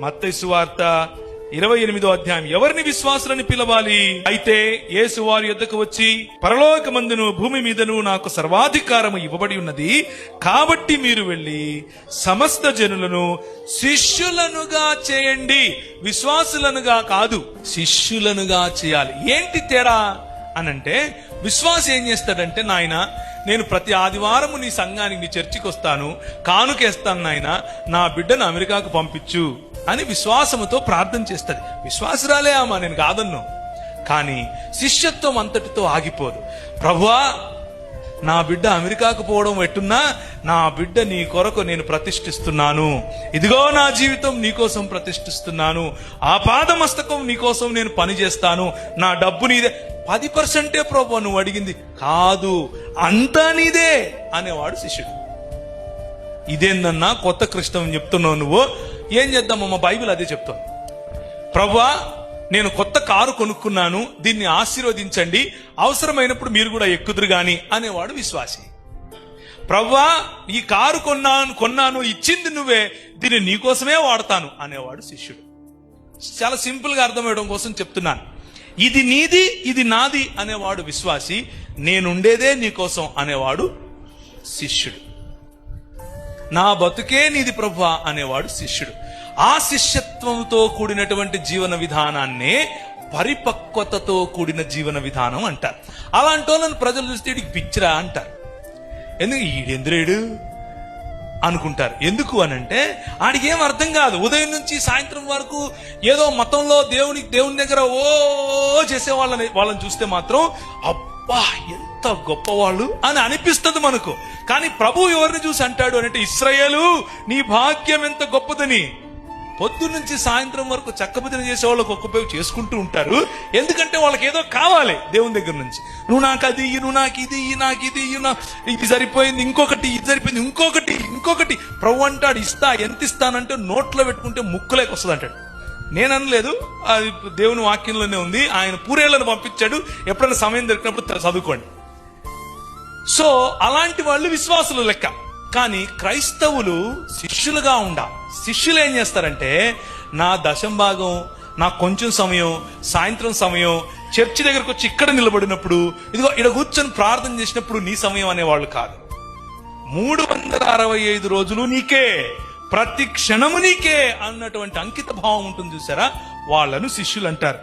మత్తయి సువార్త 28వ అధ్యాయం. ఎవరిని విశ్వాసులని పిలవాలి? అయితే యేసు వారి యొద్దకు వచ్చి, పరలోకమందును భూమి మీదను నాకు సర్వాధికారము ఇవ్వబడి ఉన్నది, కాబట్టి మీరు వెళ్లి సమస్త జనులను శిష్యులనుగా చేయండి. విశ్వాసులనుగా కాదు, శిష్యులనుగా చేయాలి. ఏంటి తేడా అనంటే, విశ్వాసం ఏం చేస్తాడంటే, నాయన నేను ప్రతి ఆదివారము నీ సంఘానికి, నీ చర్చికి వస్తాను, కానుకేస్తాను నాయన, నా బిడ్డను అమెరికాకు పంపించు అని విశ్వాసముతో ప్రార్థన చేస్తుంది. విశ్వాసురాలే అమ్మా, నేను కాదన్ను. కానీ శిష్యత్వం అంతటితో ఆగిపోదు. ప్రభువా, నా బిడ్డ అమెరికాకు పోవడం ఎట్టున్నా, నా బిడ్డ నీ కొరకు నేను ప్రతిష్ఠిస్తున్నాను. ఇదిగో నా జీవితం నీకోసం ప్రతిష్ఠిస్తున్నాను. ఆ పాదమస్తకం నీకోసం నేను పని చేస్తాను. నా డబ్బు నీదే. 10% ప్రభు నువ్వు అడిగింది కాదు, అంతా నీదే అనేవాడు శిష్యుడు. ఇదేందన్నా కొత్త క్రిస్తం చెప్తున్నావు నువ్వు? ఏం చేద్దామమ్మా, బైబిల్ అదే చెప్తాను. ప్రభువా, నేను కొత్త కారు కొనుక్కున్నాను, దీన్ని ఆశీర్వదించండి, అవసరమైనప్పుడు మీరు కూడా ఎక్కుదురు గాని అనేవాడు విశ్వాసి. ప్రభువా, ఈ కారు కొన్నాను, ఇచ్చింది నువ్వే, దీన్ని నీకోసమే వాడతాను అనేవాడు శిష్యుడు. చాలా సింపుల్ గా అర్థమవడం కోసం చెప్తున్నాను. ఇది నీది, ఇది నాది అనేవాడు విశ్వాసి. నేనుండేదే నీకోసం అనేవాడు శిష్యుడు. నా బతుకే నీది ప్రభువా అనేవాడు శిష్యుడు. ఆ శిష్యత్వంతో కూడినటువంటి జీవన విధానాన్నే పరిపక్వతతో కూడిన జీవన విధానం అంటారు. అలాంటి వాళ్ళని ప్రజలు చూస్తే వీడికి పిచ్చిరా అంటారు. ఎందుకు ఈడెందురేడు అనుకుంటారు. ఎందుకు అనంటే ఆడికి ఏం అర్థం కాదు. ఉదయం నుంచి సాయంత్రం వరకు ఏదో మతంలో దేవుని దగ్గర చేసే వాళ్ళని చూస్తే మాత్రం అబ్బా ఎంత గొప్పవాళ్ళు అని అనిపిస్తుంది మనకు. కానీ ప్రభు ఎవరిని చూసి అంటాడు అంటే, ఇశ్రాయేలు నీ భాగ్యం ఎంత గొప్పదని. పొద్దు నుంచి సాయంత్రం వరకు చక్కబదిన చేసే వాళ్ళకి ఒక్కొక్క చేసుకుంటూ ఉంటారు. ఎందుకంటే వాళ్ళకి ఏదో కావాలి దేవుని దగ్గర నుంచి. నువ్వు నాకు అది ఇయ్యి, నువ్వు నాకు ఇది ఇయ్యి, నాకు ఇది ఇయ్యి, ఇది సరిపోయింది, ఇంకొకటి ఇది సరిపోయింది, ఇంకొకటి. ప్రభు అంటాడు, ఇస్తా. ఎంత ఇస్తానంటే నోట్లో పెట్టుకుంటే ముక్కులేక వస్తుంది అంటాడు. నేను అనలేదు, అది దేవుని వాక్యంలోనే ఉంది. ఆయన పూరేళ్లను పంపించాడు. ఎప్పుడైనా సమయం దొరికినప్పుడు చదువుకోండి. సో అలాంటి వాళ్ళు విశ్వాసులు లెక్క. కానీ క్రైస్తవులు శిష్యులుగా ఉండాలి. శిష్యులు ఏం చేస్తారంటే, నా దశంభాగం, నా కొంచెం సమయం, సాయంత్రం సమయం చర్చి దగ్గరకు వచ్చి ఇక్కడ నిలబడినప్పుడు, ఇదిగో ఇక్కడ కూర్చొని ప్రార్థన చేసినప్పుడు నీ సమయం అనేవాళ్ళు కాదు. 365 రోజులు నీకే, ప్రతి క్షణము నీకే అన్నటువంటి అంకిత భావం ఉంటుంది చూసారా, వాళ్ళను శిష్యులు అంటారు.